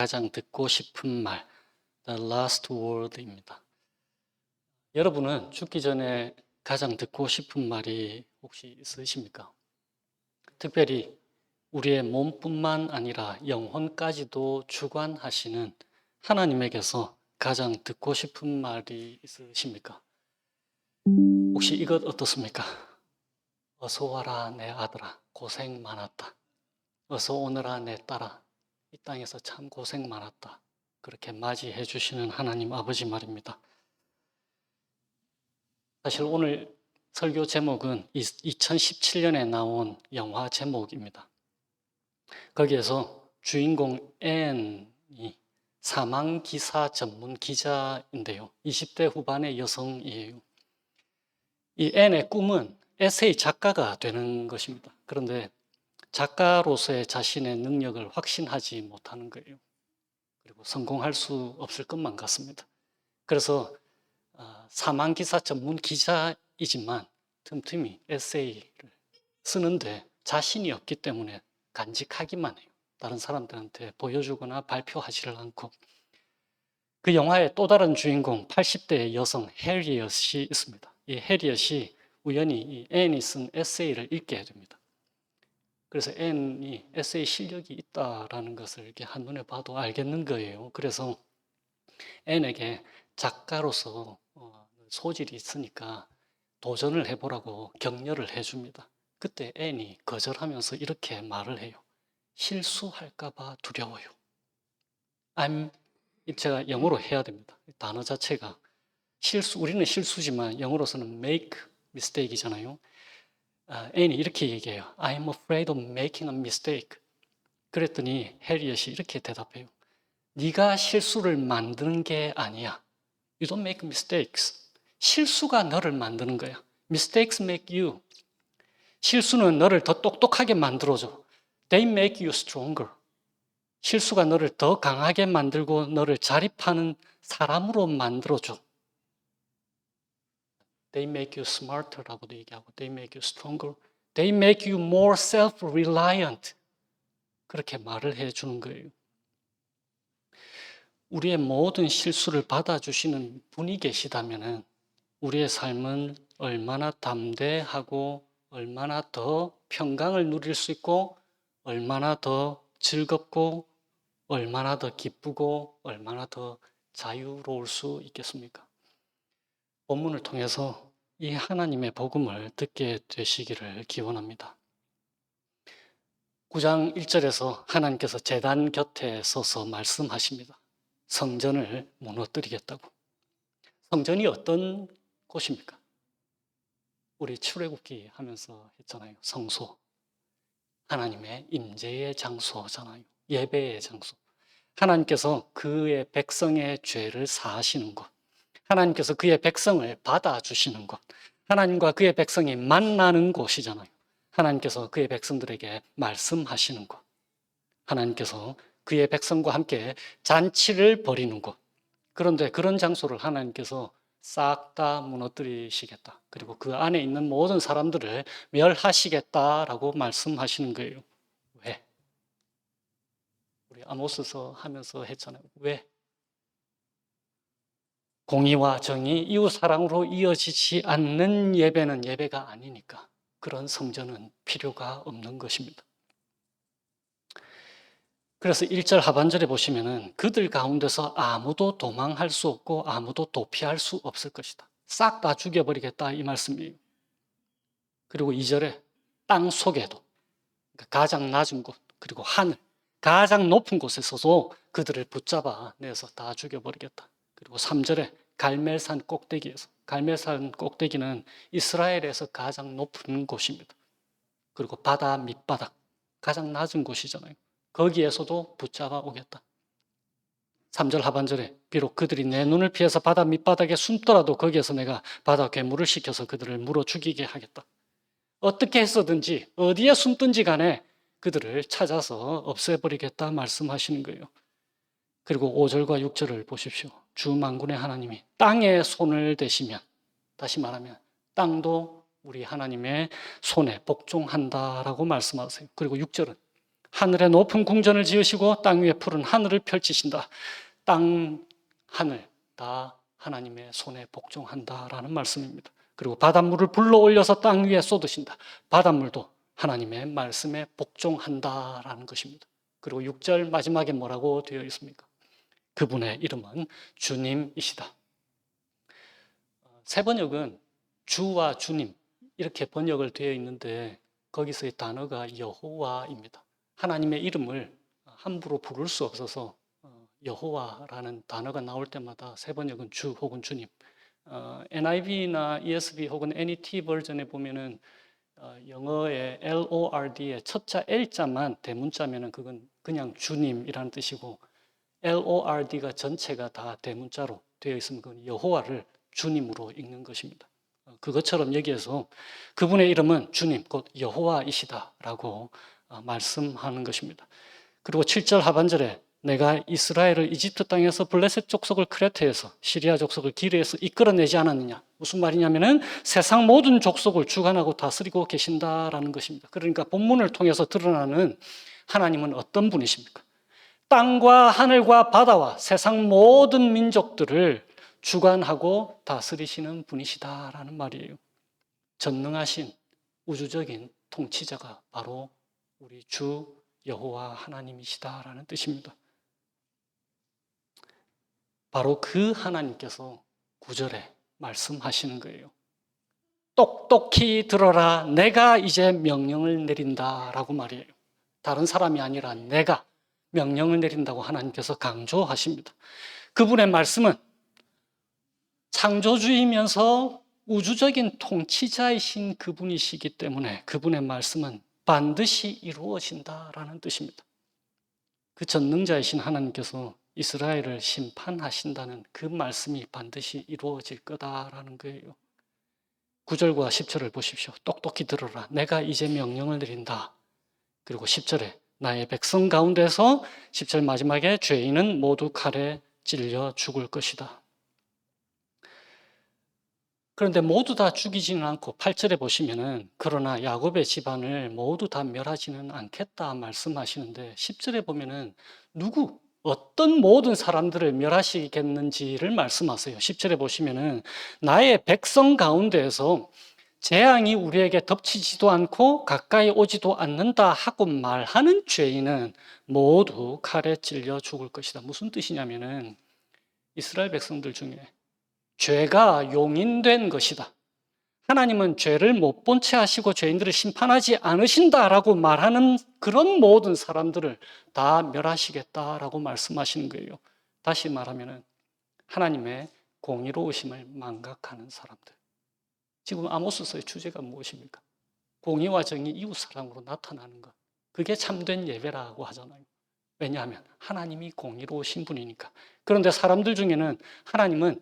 가장 듣고 싶은 말, The Last Word입니다. 여러분은 죽기 전에 가장 듣고 싶은 말이 혹시 있으십니까? 특별히 우리의 몸뿐만 아니라 영혼까지도 주관하시는 하나님에게서 가장 듣고 싶은 말이 있으십니까? 혹시 이것 어떻습니까? 어서 와라 내 아들아, 고생 많았다. 어서 오너라 내 딸아, 이 땅에서 참 고생 많았다. 그렇게 맞이해 주시는 하나님 아버지 말입니다. 사실 오늘 설교 제목은 2017년에 나온 영화 제목입니다. 거기에서 주인공 앤이 사망기사 전문 기자인데요. 20대 후반의 여성이에요. 이 앤의 꿈은 에세이 작가가 되는 것입니다. 그런데 작가로서의 자신의 능력을 확신하지 못하는 거예요. 그리고 성공할 수 없을 것만 같습니다. 그래서 사망기사 전문 기자이지만 틈틈이 에세이를 쓰는데 자신이 없기 때문에 간직하기만 해요. 다른 사람들한테 보여주거나 발표하지를 않고. 그 영화의 또 다른 주인공 80대의 여성 해리엇이 있습니다. 이 해리엇이 우연히 이 앤이 쓴 에세이를 읽게 됩니다. 그래서 앤이 에세이 실력이 있다라는 것을 이렇게 한눈에 봐도 알겠는 거예요. 그래서 앤에게 작가로서 소질이 있으니까 도전을 해보라고 격려를 해줍니다. 그때 앤이 거절하면서 이렇게 말을 해요. 실수할까봐 두려워요. 제가 영어로 해야 됩니다. 단어 자체가 우리는 실수지만 영어로서는 make mistake이잖아요. 앤이 이렇게 얘기해요. I'm afraid of making a mistake. 그랬더니 해리엇이 이렇게 대답해요. 네가 실수를 만드는 게 아니야. You don't make mistakes. 실수가 너를 만드는 거야. Mistakes make you. 실수는 너를 더 똑똑하게 만들어줘. They make you stronger. 실수가 너를 더 강하게 만들고 너를 자립하는 사람으로 만들어줘. They make you smarter라고도 얘기하고 They make you stronger. They make you more self-reliant. 그렇게 말을 해주는 거예요. 우리의 모든 실수를 받아주시는 분이 계시다면 우리의 삶은 얼마나 담대하고 얼마나 더 평강을 누릴 수 있고 얼마나 더 즐겁고 얼마나 더 기쁘고 얼마나 더 자유로울 수 있겠습니까? 본문을 통해서 이 하나님의 복음을 듣게 되시기를 기원합니다. 9장 1절에서 하나님께서 제단 곁에 서서 말씀하십니다. 성전을 무너뜨리겠다고. 성전이 어떤 곳입니까? 우리 출애굽기 하면서 했잖아요. 성소. 하나님의 임재의 장소잖아요. 예배의 장소. 하나님께서 그의 백성의 죄를 사하시는 곳. 하나님께서 그의 백성을 받아주시는 곳. 하나님과 그의 백성이 만나는 곳이잖아요. 하나님께서 그의 백성들에게 말씀하시는 곳. 하나님께서 그의 백성과 함께 잔치를 벌이는 곳. 그런데 그런 장소를 하나님께서 싹 다 무너뜨리시겠다. 그리고 그 안에 있는 모든 사람들을 멸하시겠다라고 말씀하시는 거예요. 왜? 우리 아모스서 하면서 했잖아요. 왜? 공의와 정의, 이웃 사랑으로 이어지지 않는 예배는 예배가 아니니까 그런 성전은 필요가 없는 것입니다. 그래서 1절 하반절에 보시면은 그들 가운데서 아무도 도망할 수 없고 아무도 도피할 수 없을 것이다. 싹 다 죽여버리겠다 이 말씀이에요. 그리고 2절에 땅 속에도 가장 낮은 곳 그리고 하늘 가장 높은 곳에서도 그들을 붙잡아 내서 다 죽여버리겠다. 그리고 3절에 갈멜산 꼭대기에서 갈멜산 꼭대기는 이스라엘에서 가장 높은 곳입니다. 그리고 바다 밑바닥 가장 낮은 곳이잖아요. 거기에서도 붙잡아 오겠다. 3절 하반절에 비록 그들이 내 눈을 피해서 바다 밑바닥에 숨더라도 거기에서 내가 바다 괴물을 시켜서 그들을 물어 죽이게 하겠다. 어떻게 해서든지 어디에 숨든지 간에 그들을 찾아서 없애버리겠다 말씀하시는 거예요. 그리고 5절과 6절을 보십시오. 주 만군의 하나님이 땅에 손을 대시면 다시 말하면 땅도 우리 하나님의 손에 복종한다라고 말씀하세요. 그리고 6절은 하늘에 높은 궁전을 지으시고 땅 위에 푸른 하늘을 펼치신다. 땅, 하늘 다 하나님의 손에 복종한다라는 말씀입니다. 그리고 바닷물을 불러 올려서 땅 위에 쏟으신다. 바닷물도 하나님의 말씀에 복종한다라는 것입니다. 그리고 6절 마지막에 뭐라고 되어 있습니까? 그분의 이름은 주님이시다. 새 번역은 주와 주님 이렇게 번역을 되어 있는데 거기서의 단어가 여호와입니다. 하나님의 이름을 함부로 부를 수 없어서 여호와라는 단어가 나올 때마다 새 번역은 주 혹은 주님. NIV나 ESV 혹은 NET 버전에 보면은 영어의 LORD의 첫자 L자만 대문자면은 그건 그냥 주님이라는 뜻이고 LORD가 전체가 다 대문자로 되어 있으면 그건 여호와를 주님으로 읽는 것입니다. 그것처럼 여기에서 그분의 이름은 주님, 곧 여호와이시다라고 말씀하는 것입니다. 그리고 7절 하반절에 내가 이스라엘을 이집트 땅에서 블레셋 족속을 크레테에서 시리아 족속을 기르에서 이끌어내지 않았느냐. 무슨 말이냐면은 세상 모든 족속을 주관하고 다스리고 계신다라는 것입니다. 그러니까 본문을 통해서 드러나는 하나님은 어떤 분이십니까? 땅과 하늘과 바다와 세상 모든 민족들을 주관하고 다스리시는 분이시다라는 말이에요. 전능하신 우주적인 통치자가 바로 우리 주 여호와 하나님이시다라는 뜻입니다. 바로 그 하나님께서 9절에 말씀하시는 거예요. 똑똑히 들어라. 내가 이제 명령을 내린다라고 말이에요. 다른 사람이 아니라 내가 명령을 내린다고 하나님께서 강조하십니다. 그분의 말씀은 창조주이면서 우주적인 통치자이신 그분이시기 때문에 그분의 말씀은 반드시 이루어진다라는 뜻입니다. 그 전능자이신 하나님께서 이스라엘을 심판하신다는 그 말씀이 반드시 이루어질 거다라는 거예요. 9절과 10절을 보십시오. 똑똑히 들어라. 내가 이제 명령을 내린다. 그리고 10절에 나의 백성 가운데서 10절 마지막에 죄인은 모두 칼에 찔려 죽을 것이다. 그런데 모두 다 죽이지는 않고 8절에 보시면은 그러나 야곱의 집안을 모두 다 멸하지는 않겠다 말씀하시는데 10절에 보면은 어떤 모든 사람들을 멸하시겠는지를 말씀하세요. 10절에 보시면은 나의 백성 가운데에서 재앙이 우리에게 덮치지도 않고 가까이 오지도 않는다 하고 말하는 죄인은 모두 칼에 찔려 죽을 것이다. 무슨 뜻이냐면은 이스라엘 백성들 중에 죄가 용인된 것이다. 하나님은 죄를 못 본 채 하시고 죄인들을 심판하지 않으신다라고 말하는 그런 모든 사람들을 다 멸하시겠다라고 말씀하시는 거예요. 다시 말하면 하나님의 공의로우심을 망각하는 사람들. 지금 아모스서의 주제가 무엇입니까? 공의와 정의, 이웃사랑으로 나타나는 것. 그게 참된 예배라고 하잖아요. 왜냐하면 하나님이 공의로우신 분이니까. 그런데 사람들 중에는 하나님은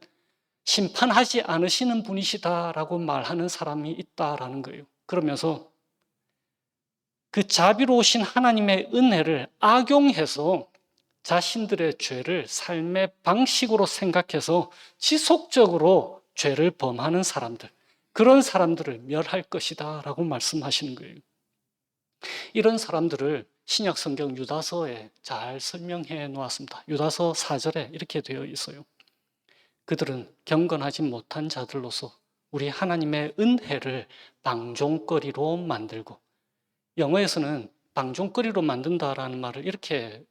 심판하지 않으시는 분이시다라고 말하는 사람이 있다라는 거예요. 그러면서 그 자비로우신 하나님의 은혜를 악용해서 자신들의 죄를 삶의 방식으로 생각해서 지속적으로 죄를 범하는 사람들, 그런 사람들을 멸할 것이다 라고 말씀하시는 거예요. 이런 사람들을 신약 성경 유다서에 잘 설명해 놓았습니다. 유다서 4절에 이렇게 되어 있어요. 그들은 경건하지 못한 자들로서 우리 하나님의 은혜를 방종거리로 만들고, 영어에서는 방종거리로 만든다라는 말을 이렇게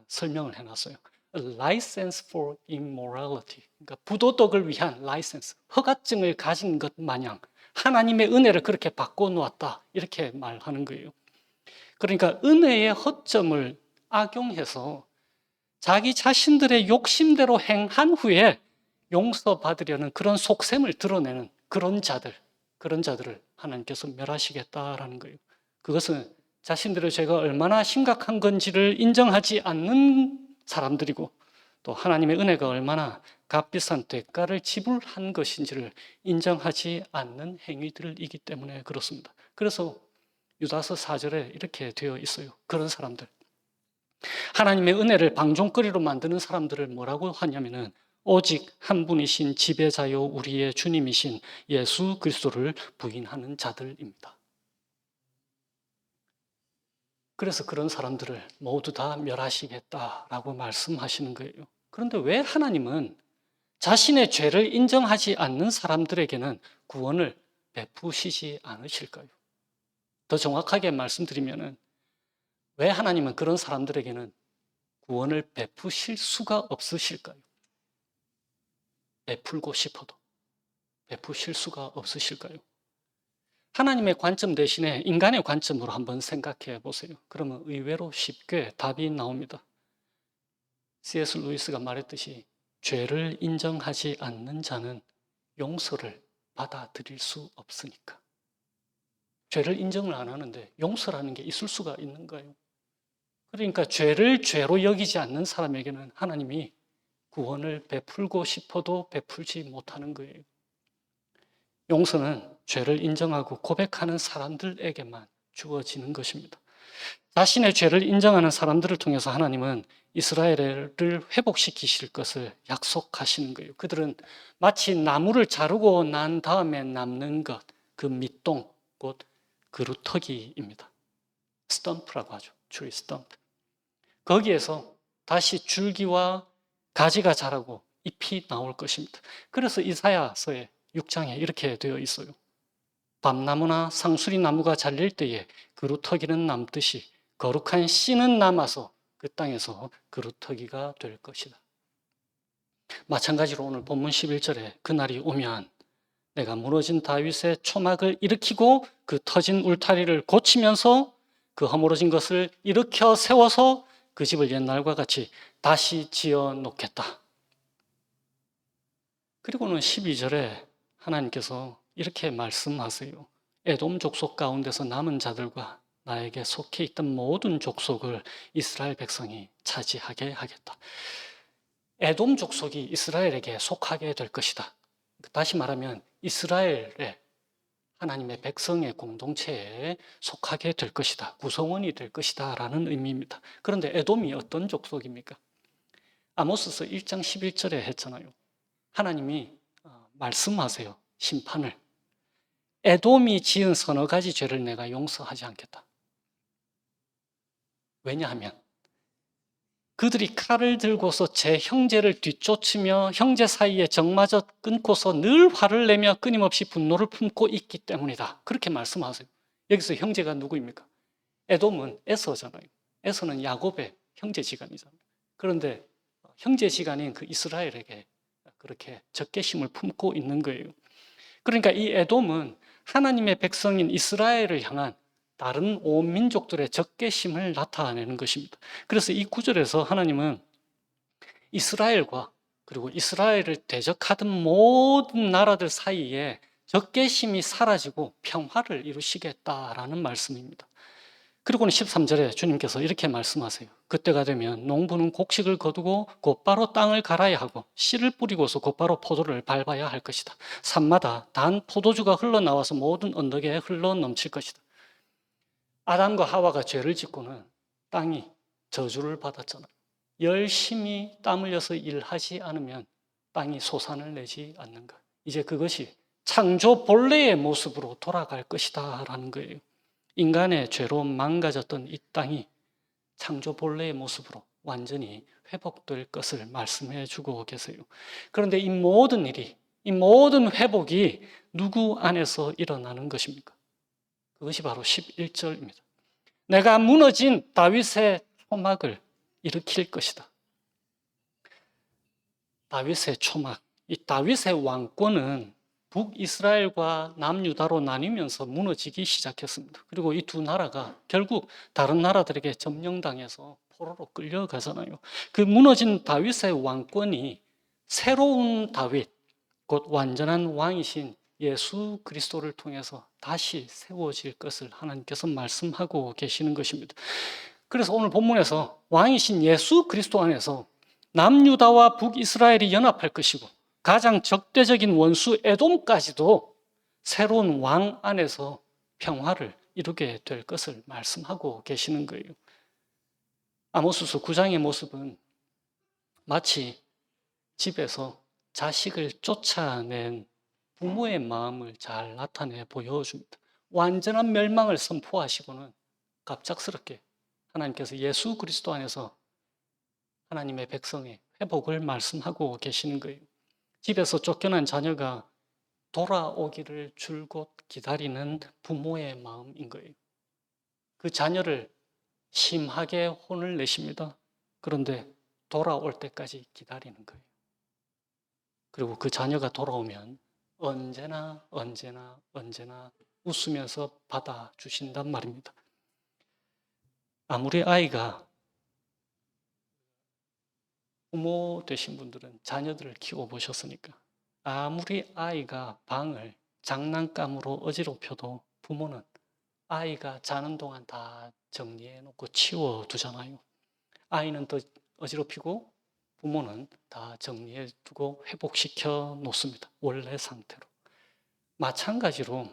설명을 해놨어요. A license for immorality. 그러니까 부도덕을 위한 라이센스, 허가증을 가진 것 마냥 하나님의 은혜를 그렇게 바꿔놓았다, 이렇게 말하는 거예요. 그러니까 은혜의 허점을 악용해서 자기 자신들의 욕심대로 행한 후에 용서받으려는 그런 속셈을 드러내는 그런 자들을 하나님께서 멸하시겠다라는 거예요. 그것은 자신들의 죄가 얼마나 심각한 건지를 인정하지 않는 사람들이고, 또 하나님의 은혜가 얼마나 값비싼 대가를 지불한 것인지를 인정하지 않는 행위들이기 때문에 그렇습니다. 그래서 유다서 4절에 이렇게 되어 있어요. 그런 사람들, 하나님의 은혜를 방종거리로 만드는 사람들을 뭐라고 하냐면은 오직 한 분이신 지배자요 우리의 주님이신 예수 그리스도를 부인하는 자들입니다. 그래서 그런 사람들을 모두 다 멸하시겠다라고 말씀하시는 거예요. 그런데 왜 하나님은 자신의 죄를 인정하지 않는 사람들에게는 구원을 베푸시지 않으실까요? 더 정확하게 말씀드리면은 왜 하나님은 그런 사람들에게는 구원을 베푸실 수가 없으실까요? 베풀고 싶어도 베푸실 수가 없으실까요? 하나님의 관점 대신에 인간의 관점으로 한번 생각해 보세요. 그러면 의외로 쉽게 답이 나옵니다. C.S. 루이스가 말했듯이 죄를 인정하지 않는 자는 용서를 받아들일 수 없으니까. 죄를 인정을 안 하는데 용서라는 게 있을 수가 있는 거예요. 그러니까 죄를 죄로 여기지 않는 사람에게는 하나님이 구원을 베풀고 싶어도 베풀지 못하는 거예요. 용서는 죄를 인정하고 고백하는 사람들에게만 주어지는 것입니다. 자신의 죄를 인정하는 사람들을 통해서 하나님은 이스라엘을 회복시키실 것을 약속하시는 거예요. 그들은 마치 나무를 자르고 난 다음에 남는 것, 그 밑동, 곧 그루터기입니다. 스탬프라고 하죠. 트리 스탬프. 거기에서 다시 줄기와 가지가 자라고 잎이 나올 것입니다. 그래서 이사야서에 6장에 이렇게 되어 있어요. 밤나무나 상수리 나무가 잘릴 때에 그루터기는 남듯이 거룩한 씨는 남아서 그 땅에서 그루터기가 될 것이다. 마찬가지로 오늘 본문 11절에 그날이 오면 내가 무너진 다윗의 초막을 일으키고 그 터진 울타리를 고치면서 그 허물어진 것을 일으켜 세워서 그 집을 옛날과 같이 다시 지어 놓겠다. 그리고는 12절에 하나님께서 이렇게 말씀하세요. 에돔 족속 가운데서 남은 자들과 나에게 속해 있던 모든 족속을 이스라엘 백성이 차지하게 하겠다. 에돔 족속이 이스라엘에게 속하게 될 것이다. 다시 말하면 이스라엘의 하나님의 백성의 공동체에 속하게 될 것이다. 구성원이 될 것이다 라는 의미입니다. 그런데 에돔이 어떤 족속입니까? 아모스서 1장 11절에 했잖아요. 하나님이 말씀하세요. 심판을. 에돔이 지은 서너 가지 죄를 내가 용서하지 않겠다. 왜냐하면 그들이 칼을 들고서 제 형제를 뒤쫓으며 형제 사이에 정마저 끊고서 늘 화를 내며 끊임없이 분노를 품고 있기 때문이다. 그렇게 말씀하세요. 여기서 형제가 누구입니까? 에돔은 에서잖아요. 에서는 야곱의 형제지간이잖아요. 그런데 형제지간인 그 이스라엘에게 그렇게 적개심을 품고 있는 거예요. 그러니까 이 에돔은 하나님의 백성인 이스라엘을 향한 다른 온 민족들의 적개심을 나타내는 것입니다. 그래서 이 구절에서 하나님은 이스라엘과 그리고 이스라엘을 대적하던 모든 나라들 사이에 적개심이 사라지고 평화를 이루시겠다라는 말씀입니다. 그리고는 13절에 주님께서 이렇게 말씀하세요. 그때가 되면 농부는 곡식을 거두고 곧바로 땅을 갈아야 하고 씨를 뿌리고서 곧바로 포도를 밟아야 할 것이다. 산마다 단 포도주가 흘러나와서 모든 언덕에 흘러넘칠 것이다. 아담과 하와가 죄를 짓고는 땅이 저주를 받았잖아요. 열심히 땀 흘려서 일하지 않으면 땅이 소산을 내지 않는 것. 이제 그것이 창조 본래의 모습으로 돌아갈 것이다 라는 거예요. 인간의 죄로 망가졌던 이 땅이 창조 본래의 모습으로 완전히 회복될 것을 말씀해 주고 계세요. 그런데 이 모든 일이, 이 모든 회복이 누구 안에서 일어나는 것입니까? 그것이 바로 11절입니다. 내가 무너진 다윗의 초막을 일으킬 것이다. 다윗의 초막, 이 다윗의 왕권은 북이스라엘과 남유다로 나뉘면서 무너지기 시작했습니다. 그리고 이 두 나라가 결국 다른 나라들에게 점령당해서 포로로 끌려가잖아요. 그 무너진 다윗의 왕권이 새로운 다윗, 곧 완전한 왕이신 예수 그리스도를 통해서 다시 세워질 것을 하나님께서 말씀하고 계시는 것입니다. 그래서 오늘 본문에서 왕이신 예수 그리스도 안에서 남유다와 북이스라엘이 연합할 것이고 가장 적대적인 원수 에돔까지도 새로운 왕 안에서 평화를 이루게 될 것을 말씀하고 계시는 거예요. 아모스서 9장의 모습은 마치 집에서 자식을 쫓아낸 부모의 마음을 잘 나타내 보여줍니다. 완전한 멸망을 선포하시고는 갑작스럽게 하나님께서 예수 그리스도 안에서 하나님의 백성의 회복을 말씀하고 계시는 거예요. 집에서 쫓겨난 자녀가 돌아오기를 줄곧 기다리는 부모의 마음인 거예요. 그 자녀를 심하게 혼을 내십니다. 그런데 돌아올 때까지 기다리는 거예요. 그리고 그 자녀가 돌아오면 언제나 웃으면서 받아주신단 말입니다. 아무리 아이가, 부모 되신 분들은 자녀들을 키워보셨으니까, 아무리 아이가 방을 장난감으로 어지럽혀도 부모는 아이가 자는 동안 다 정리해 놓고 치워두잖아요. 아이는 더 어지럽히고 부모는 다 정리해 두고 회복시켜 놓습니다. 원래 상태로. 마찬가지로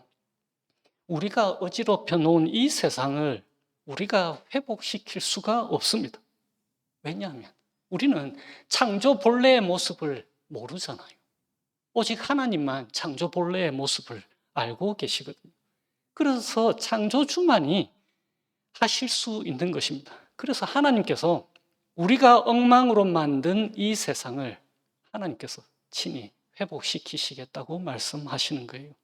우리가 어지럽혀 놓은 이 세상을 우리가 회복시킬 수가 없습니다. 왜냐하면 우리는 창조 본래의 모습을 모르잖아요. 오직 하나님만 창조 본래의 모습을 알고 계시거든요. 그래서 창조주만이 하실 수 있는 것입니다. 그래서 하나님께서 우리가 엉망으로 만든 이 세상을 하나님께서 친히 회복시키시겠다고 말씀하시는 거예요.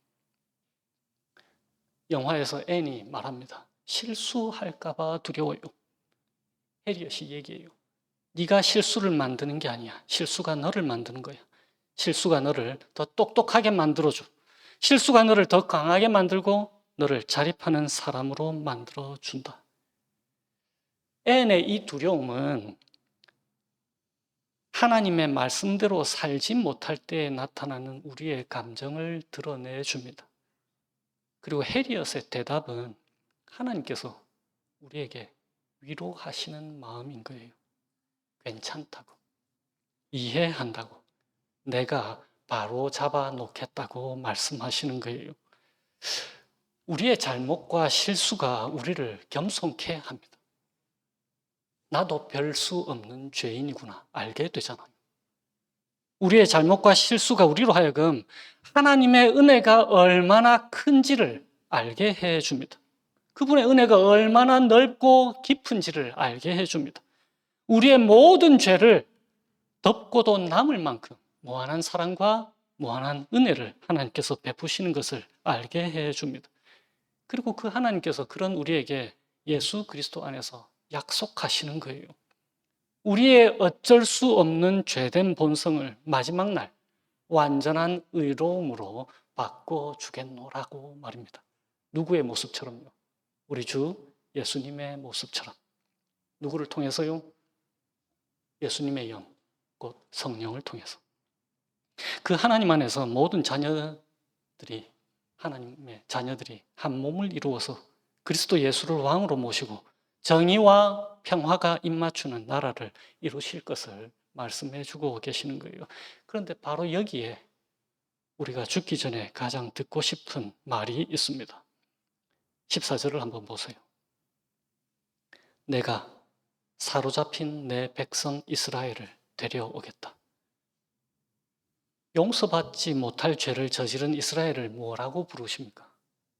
영화에서 앤이 말합니다. 실수할까 봐 두려워요. 해리엇이 얘기해요. 네가 실수를 만드는 게 아니야. 실수가 너를 만드는 거야. 실수가 너를 더 똑똑하게 만들어줘. 실수가 너를 더 강하게 만들고 너를 자립하는 사람으로 만들어준다. 앤의 이 두려움은 하나님의 말씀대로 살지 못할 때에 나타나는 우리의 감정을 드러내줍니다. 그리고 해리엇의 대답은 하나님께서 우리에게 위로하시는 마음인 거예요. 괜찮다고, 이해한다고, 내가 바로 잡아 놓겠다고 말씀하시는 거예요. 우리의 잘못과 실수가 우리를 겸손케 합니다. 나도 별 수 없는 죄인이구나 알게 되잖아요. 우리의 잘못과 실수가 우리로 하여금 하나님의 은혜가 얼마나 큰지를 알게 해줍니다. 그분의 은혜가 얼마나 넓고 깊은지를 알게 해줍니다. 우리의 모든 죄를 덮고도 남을 만큼 무한한 사랑과 무한한 은혜를 하나님께서 베푸시는 것을 알게 해줍니다. 그리고 그 하나님께서 그런 우리에게 예수 그리스도 안에서 약속하시는 거예요. 우리의 어쩔 수 없는 죄된 본성을 마지막 날 완전한 의로움으로 바꿔주겠노라고 말입니다. 누구의 모습처럼요? 우리 주 예수님의 모습처럼. 누구를 통해서요? 예수님의 영, 곧 성령을 통해서. 그 하나님 안에서 모든 자녀들이, 하나님의 자녀들이 한 몸을 이루어서 그리스도 예수를 왕으로 모시고 정의와 평화가 입맞추는 나라를 이루실 것을 말씀해 주고 계시는 거예요. 그런데 바로 여기에 우리가 죽기 전에 가장 듣고 싶은 말이 있습니다. 14절을 한번 보세요. 내가 사로잡힌 내 백성 이스라엘을 데려오겠다. 용서받지 못할 죄를 저지른 이스라엘을 뭐라고 부르십니까?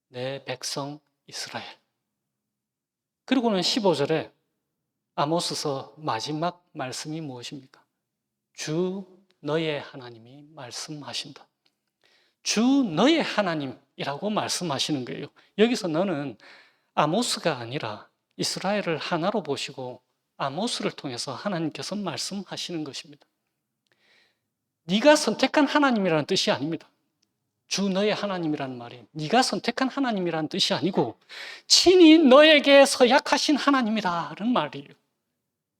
내 백성 이스라엘. 그리고는 15절에 아모스서 마지막 말씀이 무엇입니까? 주 너의 하나님이 말씀하신다. 주 너의 하나님이라고 말씀하시는 거예요. 여기서 너는 아모스가 아니라 이스라엘을 하나로 보시고 아모스를 통해서 하나님께서 말씀하시는 것입니다. 네가 선택한 하나님이라는 뜻이 아닙니다. 주 너의 하나님이라는 말이 네가 선택한 하나님이라는 뜻이 아니고 친히 너에게 서약하신 하나님이라는 말이에요.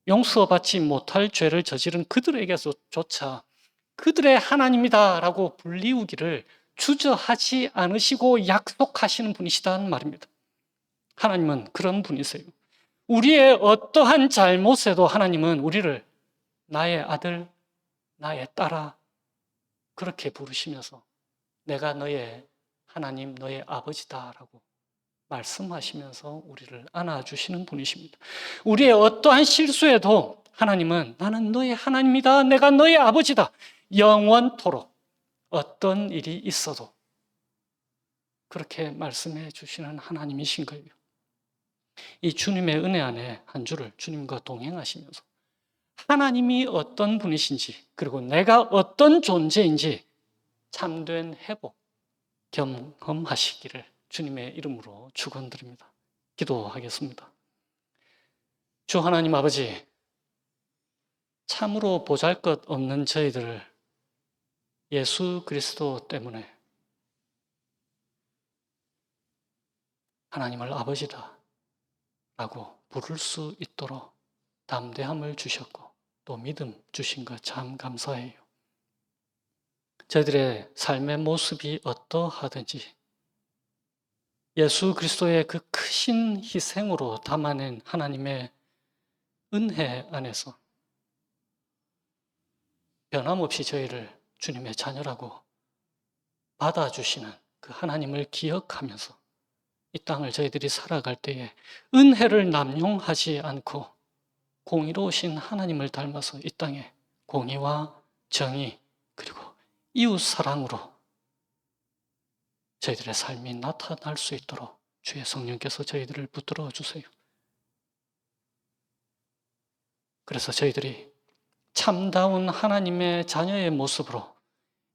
용서받지 못할 죄를 저지른 그들에게조차 그들의 하나님이다라고 불리우기를 주저하지 않으시고 약속하시는 분이시다는 말입니다. 하나님은 그런 분이세요. 우리의 어떠한 잘못에도 하나님은 우리를 나의 아들, 나의 딸아 그렇게 부르시면서 내가 너의 하나님, 너의 아버지다라고 말씀하시면서 우리를 안아주시는 분이십니다. 우리의 어떠한 실수에도 하나님은 나는 너의 하나님이다, 내가 너의 아버지다, 영원토록 어떤 일이 있어도 그렇게 말씀해 주시는 하나님이신 거예요. 이 주님의 은혜 안에 한 주를 주님과 동행하시면서 하나님이 어떤 분이신지 그리고 내가 어떤 존재인지 참된 회복 경험하시기를 주님의 이름으로 축원드립니다. 기도하겠습니다. 주 하나님 아버지, 참으로 보잘것없는 저희들을 예수 그리스도 때문에 하나님을 아버지다 라고 부를 수 있도록 담대함을 주셨고 또 믿음 주신 것 참 감사해요. 저희들의 삶의 모습이 어떠하든지 예수 그리스도의 그 크신 희생으로 담아낸 하나님의 은혜 안에서 변함없이 저희를 주님의 자녀라고 받아주시는 그 하나님을 기억하면서 이 땅을 저희들이 살아갈 때에 은혜를 남용하지 않고 공의로우신 하나님을 닮아서 이 땅에 공의와 정의 그리고 이웃 사랑으로 저희들의 삶이 나타날 수 있도록 주의 성령께서 저희들을 붙들어 주세요. 그래서 저희들이 참다운 하나님의 자녀의 모습으로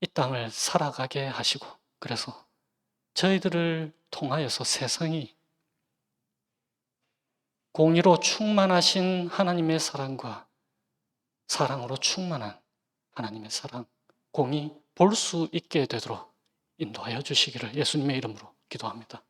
이 땅을 살아가게 하시고 그래서 저희들을 통하여서 세상이 공의로 충만하신 하나님의 사랑과 사랑으로 충만한 하나님의 사랑, 공의 볼 수 있게 되도록 인도하여 주시기를 예수님의 이름으로 기도합니다.